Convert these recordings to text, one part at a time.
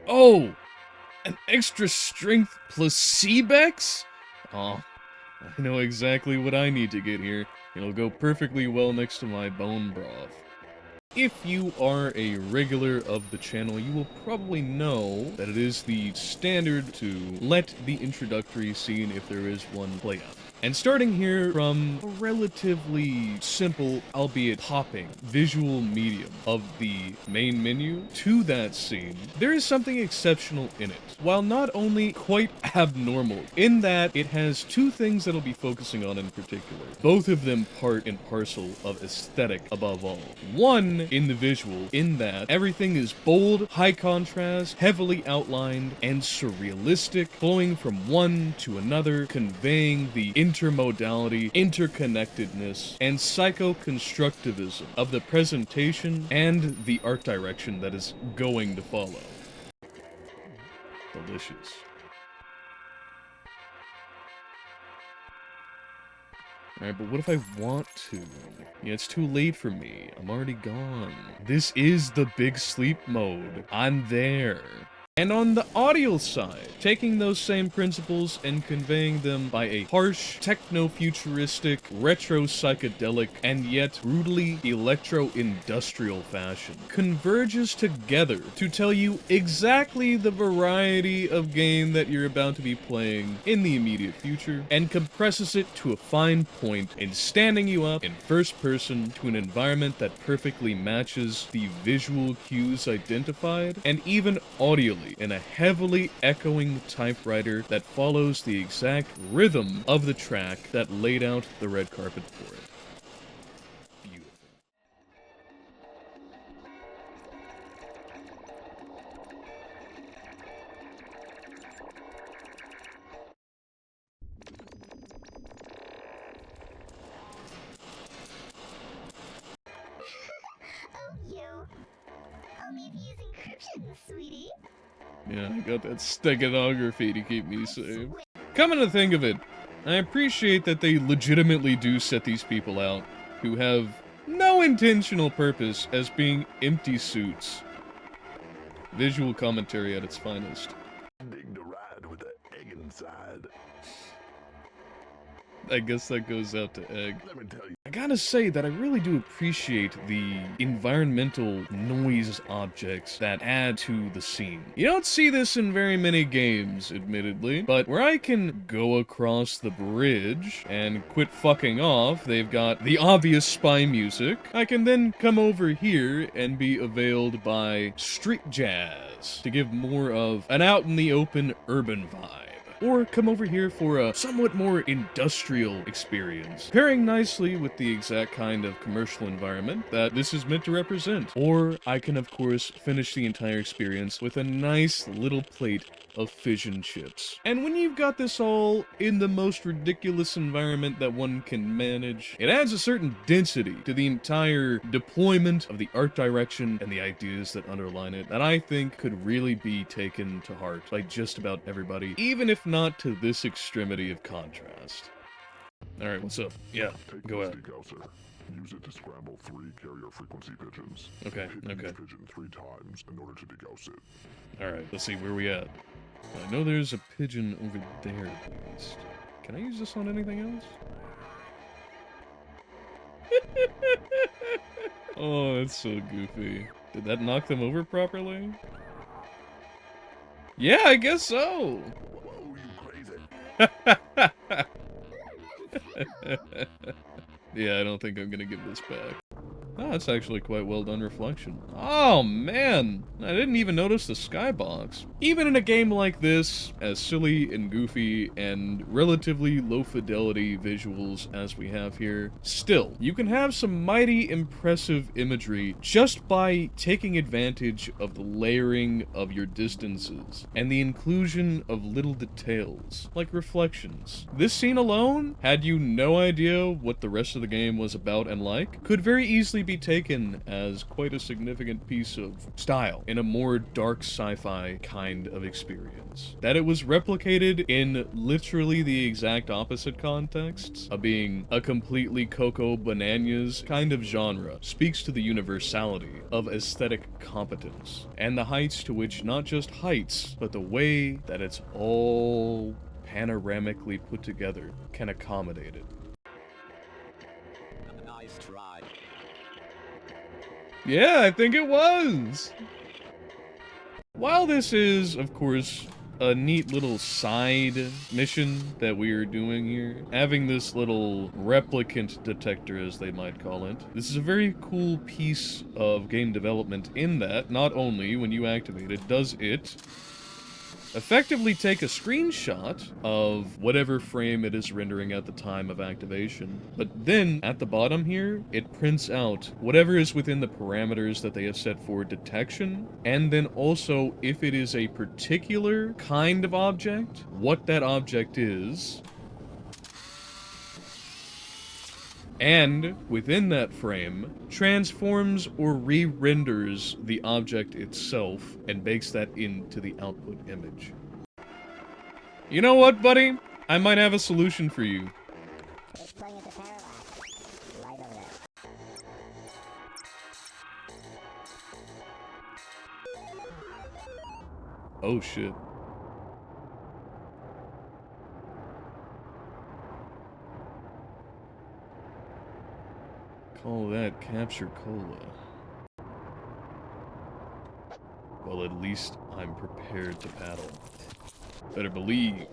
Oh! An extra strength placebex? Oh, I know exactly what I need to get here. It'll go perfectly well next to my bone broth. If you are a regular of the channel, you will probably know that it is the standard to let the introductory scene, if there is one, play out. And starting here from a relatively simple, albeit popping, visual medium of the main menu to that scene, there is something exceptional in it. While not only quite abnormal, in that it has two things that I'll be focusing on in particular, both of them part and parcel of aesthetic above all. One, in the visual, in that everything is bold, high contrast, heavily outlined, and surrealistic, flowing from one to another, conveying the intermodality, interconnectedness, and psycho-constructivism of the presentation and the art direction that is going to follow. Delicious. Alright, but what if I want to? Yeah, it's too late for me. I'm already gone. This is the big sleep mode. I'm there. And on the audio side, taking those same principles and conveying them by a harsh, techno-futuristic, retro-psychedelic, and yet brutally electro-industrial fashion, converges together to tell you exactly the variety of game that you're about to be playing in the immediate future, and compresses it to a fine point in standing you up in first person to an environment that perfectly matches the visual cues identified, and even audially in a heavily echoing typewriter that follows the exact rhythm of the track that laid out the red carpet for it. Beautiful. Oh, you. Only if you use encryption, sweetie. Yeah, I got that steganography to keep me safe. Coming to think of it, I appreciate that they legitimately do set these people out, who have no intentional purpose as being empty suits. Visual commentary at its finest. Dig the ride with the egg inside. I guess that goes out to Egg. Let me tell you. I gotta say that I really do appreciate the environmental noise objects that add to the scene. You don't see this in very many games, admittedly, but where I can go across the bridge and quit fucking off, they've got the obvious spy music. I can then come over here and be availed by street jazz to give more of an out-in-the-open urban vibe. Or come over here for a somewhat more industrial experience, pairing nicely with the exact kind of commercial environment that this is meant to represent. Or I can, of course, finish the entire experience with a nice little plate of fish and chips. And when you've got this all in the most ridiculous environment that one can manage, it adds a certain density to the entire deployment of the art direction and the ideas that underline it that I think could really be taken to heart by just about everybody, even if not to this extremity of contrast. Alright, what's up? Yeah, Take go this ahead. degausser. Use it to scramble 3 carrier frequency pigeons. Okay, Hit okay. each pigeon 3 times in order to degauss it. Alright, let's see, where we at? I know there's a pigeon over there, at least. Can I use this on anything else? Oh, that's so goofy. Did that knock them over properly? Yeah, I guess so! Whoa, you crazy. Yeah, I don't think I'm gonna give this back. Oh, that's actually quite well done reflection. Oh, man! I didn't even notice the skybox. Even in a game like this, as silly and goofy and relatively low-fidelity visuals as we have here, still, you can have some mighty impressive imagery just by taking advantage of the layering of your distances and the inclusion of little details, like reflections. This scene alone, had you no idea what the rest of the game was about and like, could very easily actually be taken as quite a significant piece of style in a more dark sci-fi kind of experience. That it was replicated in literally the exact opposite contexts of being a completely Coco Bananas kind of genre speaks to the universality of aesthetic competence and the heights to which not just heights, but the way that it's all panoramically put together can accommodate it. Nice try. Yeah, I think it was! While this is, of course, a neat little side mission that we are doing here, having this little replicant detector, as they might call it, this is a very cool piece of game development in that, not only when you activate it, does it effectively take a screenshot of whatever frame it is rendering at the time of activation, but then at the bottom here, it prints out whatever is within the parameters that they have set for detection, and then also if it is a particular kind of object, what that object is, and within that frame, transforms or re-renders the object itself and bakes that into the output image. You know what, buddy? I might have a solution for you. It's playing at the parallax. Right over there. Oh shit. Call that capture cola. Well, at least I'm prepared to paddle. Better believe,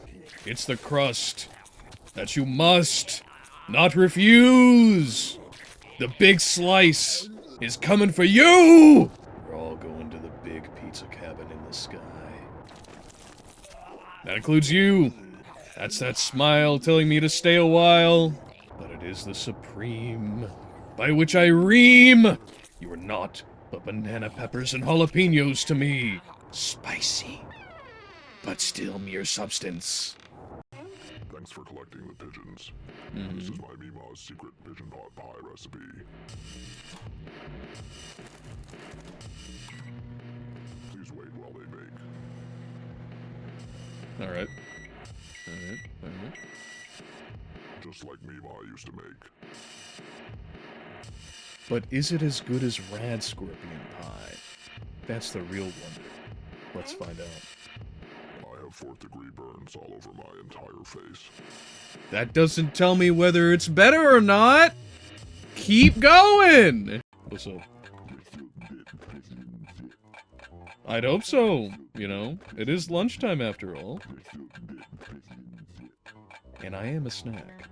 it's the crust that you must not refuse! The big slice is coming for you! We're all going to the big pizza cabin in the sky. That includes you. That's that smile telling me to stay a while. But it is the supreme by which I ream. You are not but banana peppers and jalapenos to me. Spicy, but still mere substance. Thanks for collecting the pigeons. This is my Mima's secret pigeon pot pie recipe. Please wait while they bake. Alright. Alright. Just like Mima used to make. But is it as good as Rad Scorpion Pie? That's the real wonder. Let's find out. I have 4th-degree burns all over my entire face. That doesn't tell me whether it's better or not! Keep going! What's up? I'd hope so, you know? It is lunchtime after all. And I am a snack.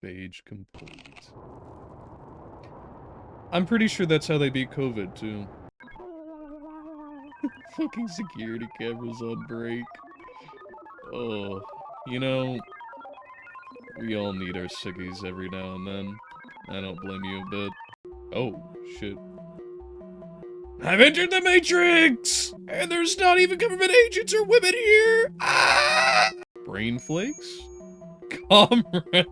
Page complete. I'm pretty sure that's how they beat COVID, too. Fucking security cameras on break. Oh, you know, we all need our sickies every now and then. I don't blame you a bit. Oh, shit. I've entered the Matrix! And there's not even government agents or women here! Ah! Brain flakes? Comrade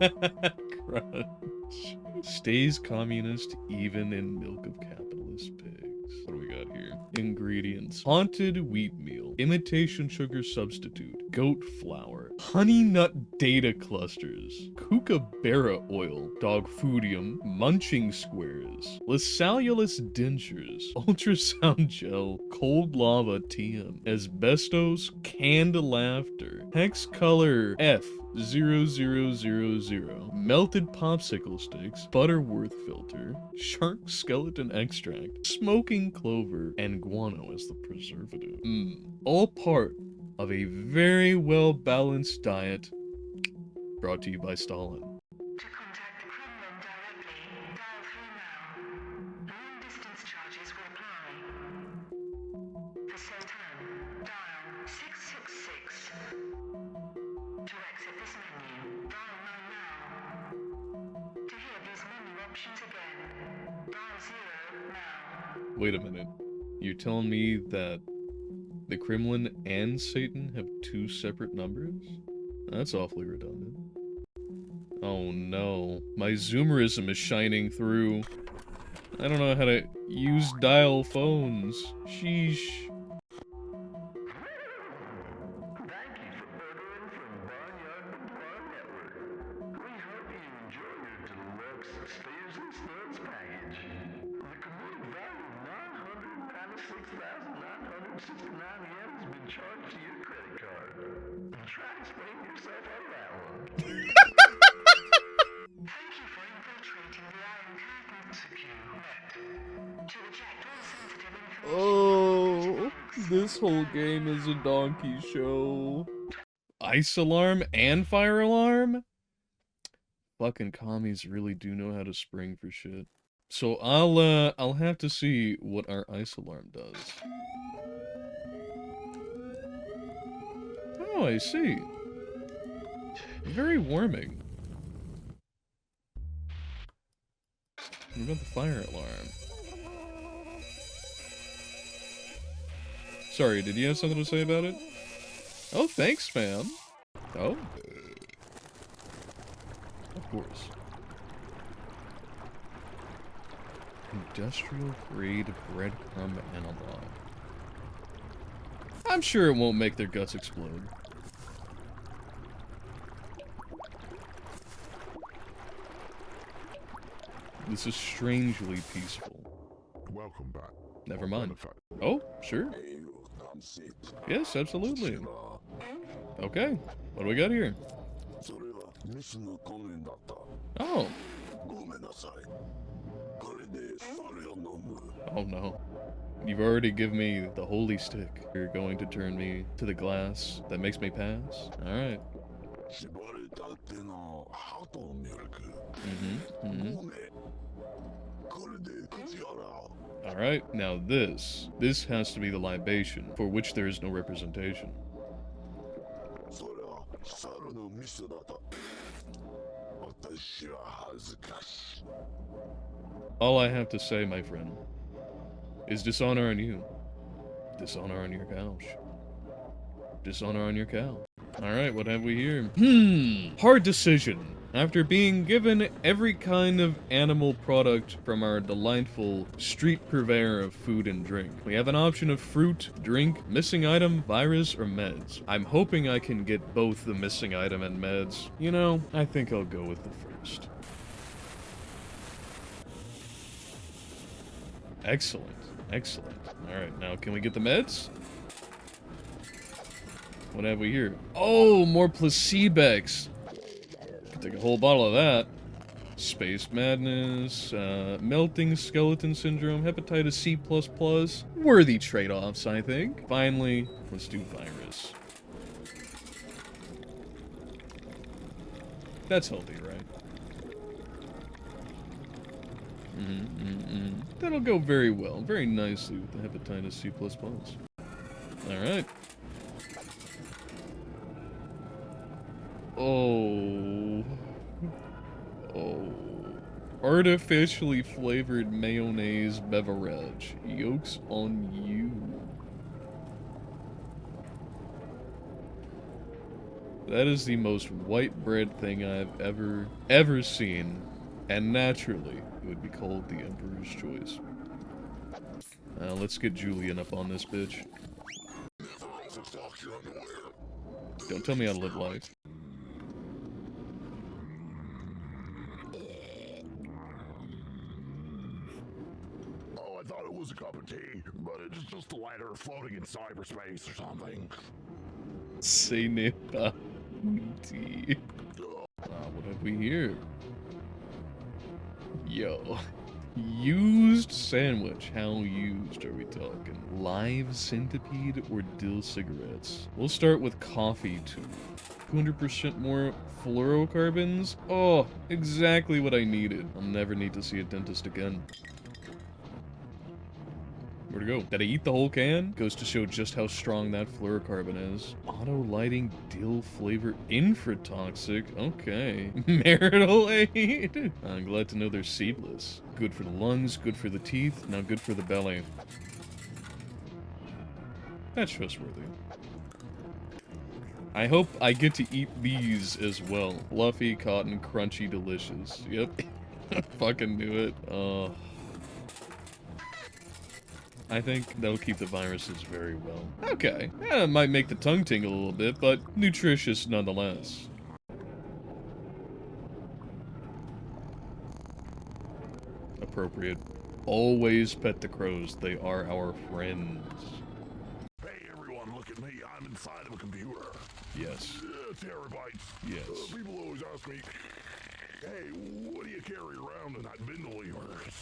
Crunch. Stays communist even in milk of capitalist pigs. What do we got here? Ingredients. Haunted wheat meal. Imitation sugar substitute. Goat flour. Honey nut data clusters. Kookaburra oil. Dogfoodium. Munching squares. Lascellulus dentures. Ultrasound gel. Cold lava TM. Asbestos. Canned laughter. Hex color F0000. Melted popsicle sticks. Butterworth filter. Shark skeleton extract. Smoking clover. And guano as the preservative. All part of a very well-balanced diet brought to you by Stalin. To contact the Kremlin directly, dial 3 now. Long-distance charges will apply. For Sultan, dial 666. To exit this menu, dial 9 now. To hear these menu options again, dial 0 now. Wait a minute. You're telling me that the Kremlin and Satan have two separate numbers? That's awfully redundant. Oh no. My zoomerism is shining through. I don't know how to use dial phones. Sheesh. Oh, this whole game is a donkey show. Ice alarm and fire alarm? Fucking commies really do know how to spring for shit. So I'll have to see what our ice alarm does. Oh, I see. Very warming. What about the fire alarm? Sorry, did you have something to say about it? Oh, thanks, ma'am. Oh? Of course. Industrial grade breadcrumb analog. I'm sure it won't make their guts explode. This is strangely peaceful. Welcome back. Never mind. Benefit. Oh, sure. Yes, absolutely. Okay, what do we got here? Oh. Oh no. You've already given me the holy stick. You're going to turn me to the glass that makes me pass? Alright. Alright, now this has to be the libation, for which there is no representation. All I have to say, my friend, is dishonor on you. Dishonor on your couch. Dishonor on your cow. Alright, what have we here? Hard decision. After being given every kind of animal product from our delightful street purveyor of food and drink, we have an option of fruit, drink, missing item, virus, or meds. I'm hoping I can get both the missing item and meds. You know, I think I'll go with the first. Excellent. Excellent. Alright, now can we get the meds? What have we here? Oh, more Placebex. Could take a whole bottle of that. Space madness, melting skeleton syndrome, hepatitis C++. Worthy trade-offs, I think. Finally, let's do virus. That's healthy, right? That'll go very well, very nicely with the hepatitis C++. Alright. Oh. Oh. Artificially flavored mayonnaise beverage. Yolks on you. That is the most white bread thing I've ever seen. And naturally, it would be called the Emperor's Choice. Let's get Julian up on this bitch. Don't tell me how to live life. Oh, I thought it was a cup of tea, but it's just a lighter floating in cyberspace or something. Ce n'est pas tea. What have we here? Yo. Used sandwich. How used are we talking? Live centipede or dill cigarettes? We'll start with coffee too. 200% more fluorocarbons? Oh, exactly what I needed. I'll never need to see a dentist again. Where'd it go? Did I eat the whole can? Goes to show just how strong that fluorocarbon is. Auto lighting dill flavor infratoxic. Okay. Marital aid. I'm glad to know they're seedless. Good for the lungs, good for the teeth, now good for the belly. That's trustworthy. I hope I get to eat these as well. Fluffy, cotton, crunchy, delicious. Yep. Fucking knew it. I think that'll keep the viruses very well. Okay. Yeah, it might make the tongue tingle a little bit, but nutritious nonetheless. Appropriate. Always pet the crows. They are our friends. Hey everyone, look at me. I'm inside of a computer. Yes. Terabytes. Yes. People always ask me, hey, what do you carry around in that bindle of yours?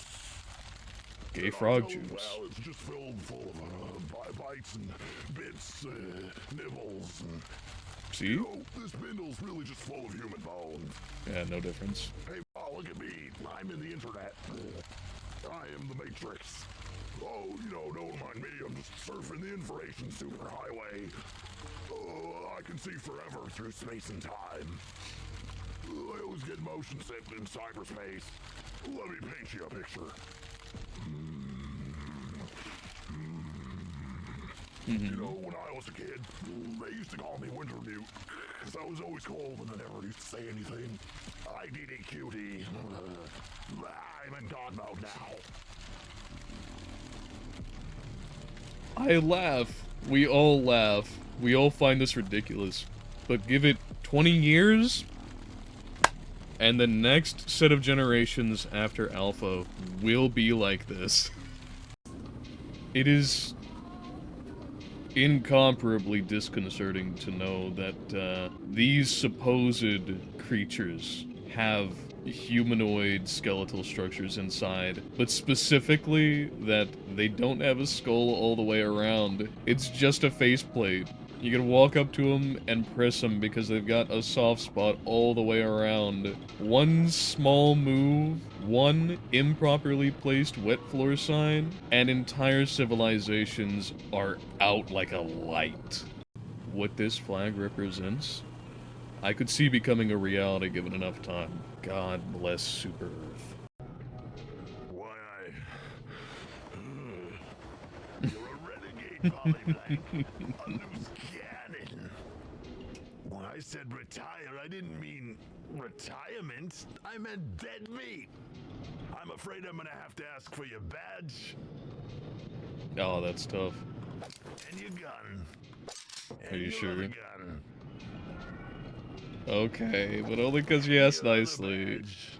Gay And I frog tell them, juice. well, it's just filled full of bytes and bits, nibbles, and... See? You know, this bindle's really just full of human bones. Yeah, no difference. Hey, look at me. I'm in the internet. I am the Matrix. Oh, you know, don't mind me. I'm just surfing the information superhighway. I can see forever through space and time. I always get motion sick in cyberspace. Let me paint you a picture. You know, when I was a kid, they used to call me Winter Mute, because I was always cold and I never used to say anything. I need a cutie. I'm in God mode now. I laugh. We all laugh. We all find this ridiculous. But give it 20 years, and the next set of generations after Alpha will be like this. It is incomparably disconcerting to know that these supposed creatures have humanoid skeletal structures inside, but specifically that they don't have a skull all the way around. It's just a faceplate. You can walk up to them and press them because they've got a soft spot all the way around. One small move, one improperly placed wet floor sign, and entire civilizations are out like a light. What this flag represents, I could see becoming a reality given enough time. God bless Super Earth. Why, you're a renegade, Polyblank. A loose cannon. When I said retire, I didn't mean retirement. I meant dead meat. I'm afraid I'm gonna have to ask for your badge. Oh, that's tough. And your gun. And Are you your sure? other gun. Okay, but only because you asked Your other nicely. badge.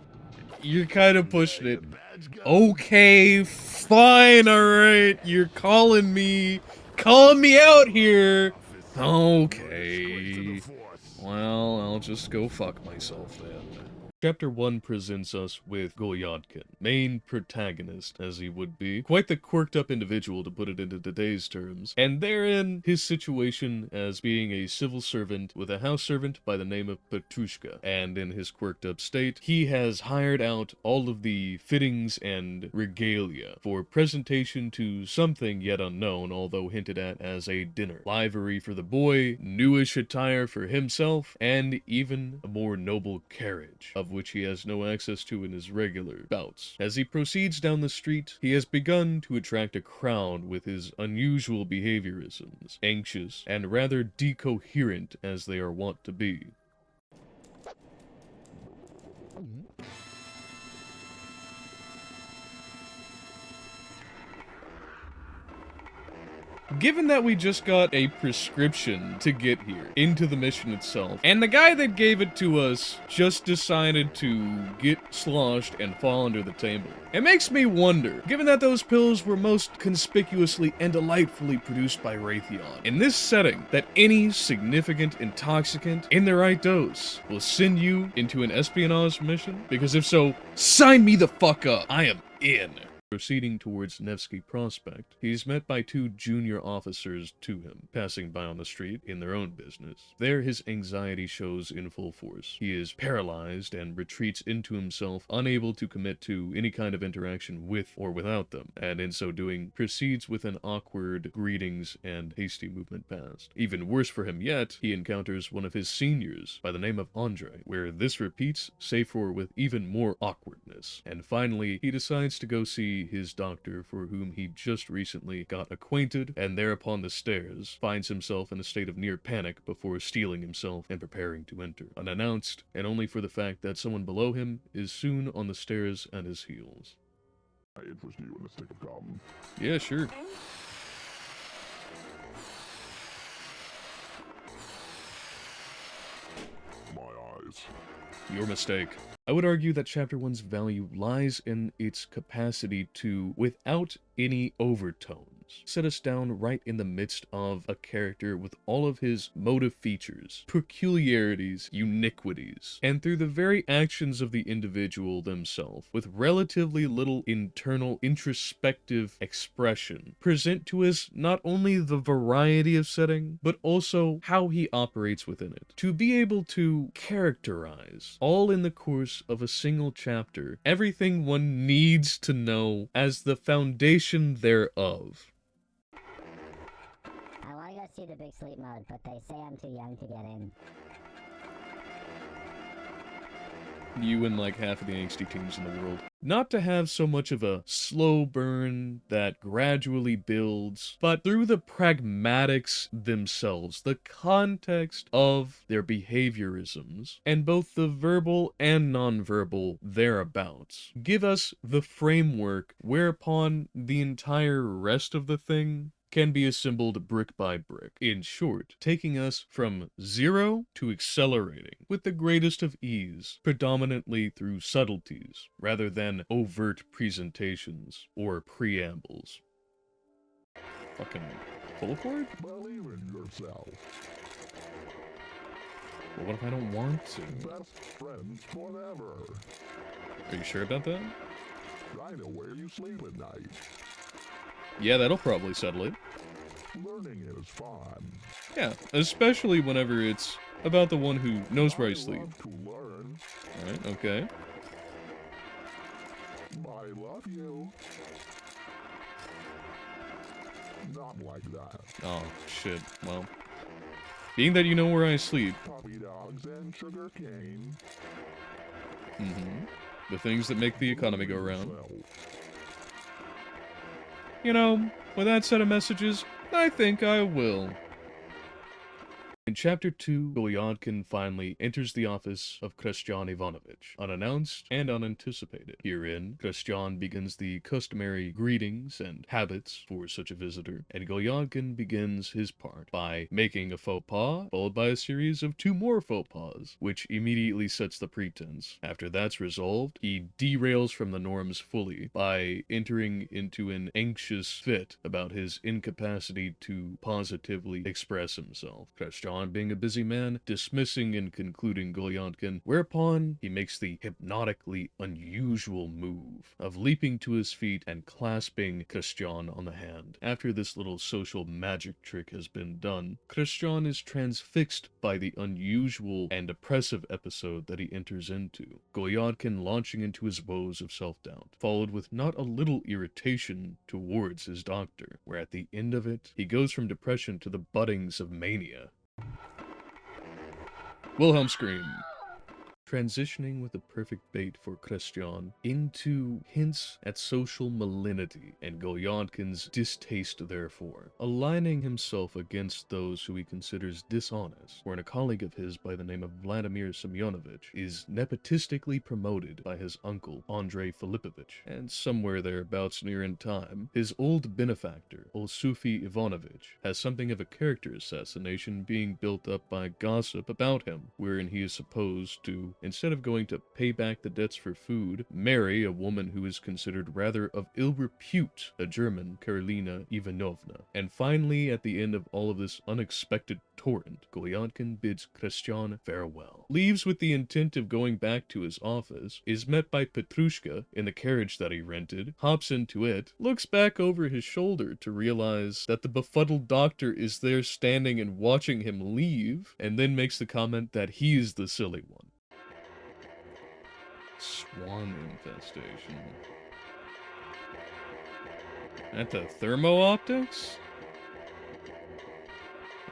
You're kind of pushing it. Your badge gun. Okay, fine, alright. You're calling me out here. Okay. Well, I'll just go fuck myself then. Chapter 1 presents us with Goyadkin, main protagonist, as he would be. Quite the quirked up individual, to put it into today's terms. And therein, his situation as being a civil servant with a house servant by the name of Petrushka. And in his quirked up state, he has hired out all of the fittings and regalia for presentation to something yet unknown, although hinted at as a dinner. Livery for the boy, newish attire for himself, and even a more noble carriage, of which he has no access to in his regular bouts. As he proceeds down the street, he has begun to attract a crowd with his unusual behaviorisms, anxious and rather decoherent as they are wont to be. Given that we just got a prescription to get here, into the mission itself, and the guy that gave it to us just decided to get sloshed and fall under the table, it makes me wonder, given that those pills were most conspicuously and delightfully produced by Raytheon, in this setting, that any significant intoxicant in the right dose will send you into an espionage mission? Because if so, sign me the fuck up. I am in. Proceeding towards Nevsky Prospect, he's met by two junior officers to him, passing by on the street in their own business. There his anxiety shows in full force. He is paralyzed and retreats into himself, unable to commit to any kind of interaction with or without them, and in so doing, proceeds with an awkward greetings and hasty movement past. Even worse for him yet, he encounters one of his seniors by the name of Andre, where this repeats, save for with even more awkwardness. And finally, he decides to go see his doctor for whom he just recently got acquainted, and there upon the stairs finds himself in a state of near panic before steeling himself and preparing to enter, unannounced, and only for the fact that someone below him is soon on the stairs at his heels. I interest you in a stick of gum. Yeah, sure. My eyes. Your mistake. I would argue that Chapter 1's value lies in its capacity to, without any overtones, set us down right in the midst of a character with all of his motive features, peculiarities, uniquities, and through the very actions of the individual themselves, with relatively little internal introspective expression, present to us not only the variety of setting, but also how he operates within it. To be able to characterize, all in the course of a single chapter, everything one needs to know as the foundation thereof. I want to go see the big sleep mode, but they say I'm too young to get in. You and like half of the angsty teens in the world. Not to have so much of a slow burn that gradually builds, but through the pragmatics themselves, the context of their behaviorisms, and both the verbal and nonverbal thereabouts, give us the framework whereupon the entire rest of the thing can be assembled brick by brick. In short, taking us from zero to accelerating with the greatest of ease, predominantly through subtleties rather than overt presentations or preambles. Fucking pull cord? Believe in yourself. Well, what if I don't want to? Best friends forever. Are you sure about that? I know where you sleep at night. Yeah, that'll probably settle it. Learning is fun. Yeah, especially whenever it's about the one who knows where I sleep. love to learn. Alright, okay. I love you. Not like that. Oh, shit. Well, being that you know where I sleep, Puppy dogs and sugar cane. the things that make the economy go round. Yourself. You know, with that set of messages, I think I will. In Chapter 2, Golyadkin finally enters the office of Christian Ivanovich, unannounced and unanticipated. Herein, Christian begins the customary greetings and habits for such a visitor, and Golyadkin begins his part by making a faux pas, followed by a series of 2 more faux pas, which immediately sets the pretense. After that's resolved, he derails from the norms fully by entering into an anxious fit about his incapacity to positively express himself. Christian, being a busy man, dismissing and concluding Golyadkin, whereupon he makes the hypnotically unusual move of leaping to his feet and clasping Christian on the hand. After this little social magic trick has been done, Christian is transfixed by the unusual and oppressive episode that he enters into, Golyadkin launching into his woes of self-doubt, followed with not a little irritation towards his doctor, where at the end of it, he goes from depression to the buddings of mania. Wilhelm scream. Transitioning with a perfect bait for Christian into hints at social malignity and Golyadkin's distaste therefore, aligning himself against those who he considers dishonest, when a colleague of his by the name of Vladimir Semyonovich is nepotistically promoted by his uncle Andrei Filipovich, and somewhere thereabouts near in time, his old benefactor, Olsufi Ivanovich, has something of a character assassination being built up by gossip about him, wherein he is supposed to, instead of going to pay back the debts for food, marry a woman who is considered rather of ill repute, a German, Karolina Ivanovna. And finally, at the end of all of this unexpected torrent, Golyadkin bids Christian farewell, leaves with the intent of going back to his office, is met by Petrushka in the carriage that he rented, hops into it, looks back over his shoulder to realize that the befuddled doctor is there standing and watching him leave, and then makes the comment that he's the silly one. Swan infestation. At the thermo-optics?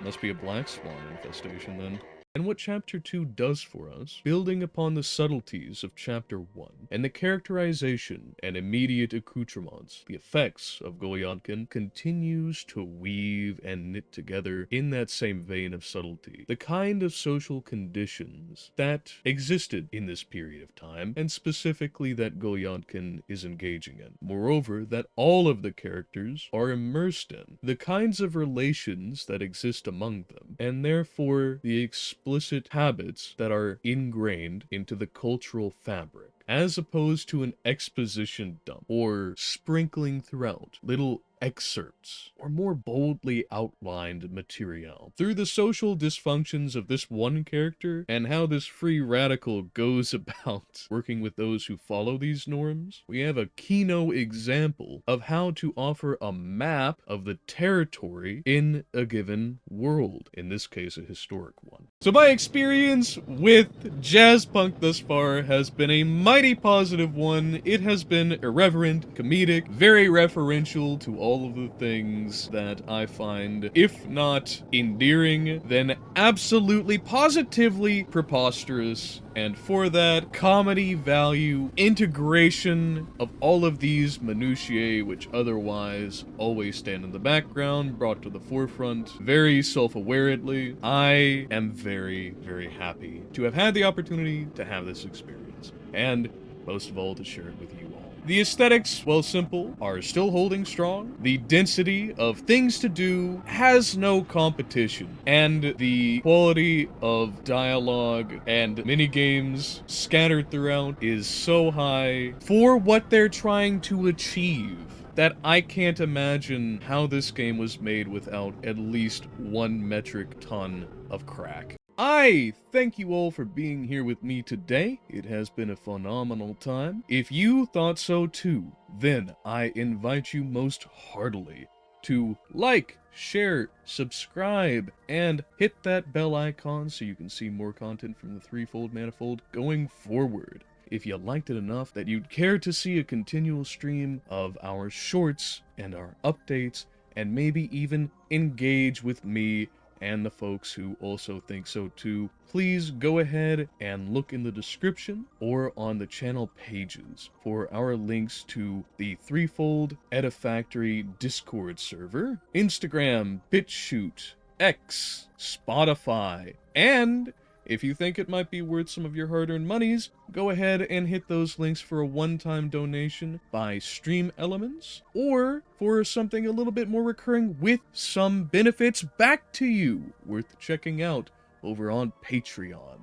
Must be a black swan infestation then. And what Chapter 2 does for us, building upon the subtleties of Chapter 1, and the characterization and immediate accoutrements, the effects of Golyadkin continues to weave and knit together in that same vein of subtlety, the kind of social conditions that existed in this period of time, and specifically that Golyadkin is engaging in. Moreover, that all of the characters are immersed in, the kinds of relations that exist among them, and therefore the explicit habits that are ingrained into the cultural fabric, as opposed to an exposition dump or sprinkling throughout little excerpts or more boldly outlined material. Through the social dysfunctions of this one character and how this free radical goes about working with those who follow these norms, we have a keynote example of how to offer a map of the territory in a given world, in this case a historic one. So my experience with Jazzpunk thus far has been a mighty positive one. It has been irreverent, comedic, very referential to all of the things that I find, if not endearing, then absolutely positively preposterous. And for that, comedy value, integration of all of these minutiae which otherwise always stand in the background, brought to the forefront very self-awaredly. I am very, very happy to have had the opportunity to have this experience, and most of all to share it with you all. The aesthetics, while simple, are still holding strong. The density of things to do has no competition. And the quality of dialogue and minigames scattered throughout is so high for what they're trying to achieve that I can't imagine how this game was made without at least 1 metric ton of crack. I thank you all for being here with me today. It has been a phenomenal time. If you thought so too, then I invite you most heartily to like, share, subscribe, and hit that bell icon so you can see more content from the Threefold Manifold going forward. If you liked it enough that you'd care to see a continual stream of our shorts and our updates, and maybe even engage with me and the folks who also think so too, please go ahead and look in the description or on the channel pages for our links to the Threefold Edifactory Discord server, Instagram, BitChute, X, Spotify, and if you think it might be worth some of your hard-earned monies, go ahead and hit those links for a one-time donation by Stream Elements, or for something a little bit more recurring with some benefits back to you, worth checking out over on Patreon.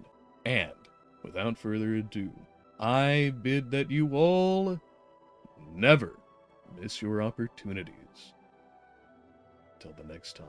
And, without further ado, I bid that you all never miss your opportunities. Till the next time.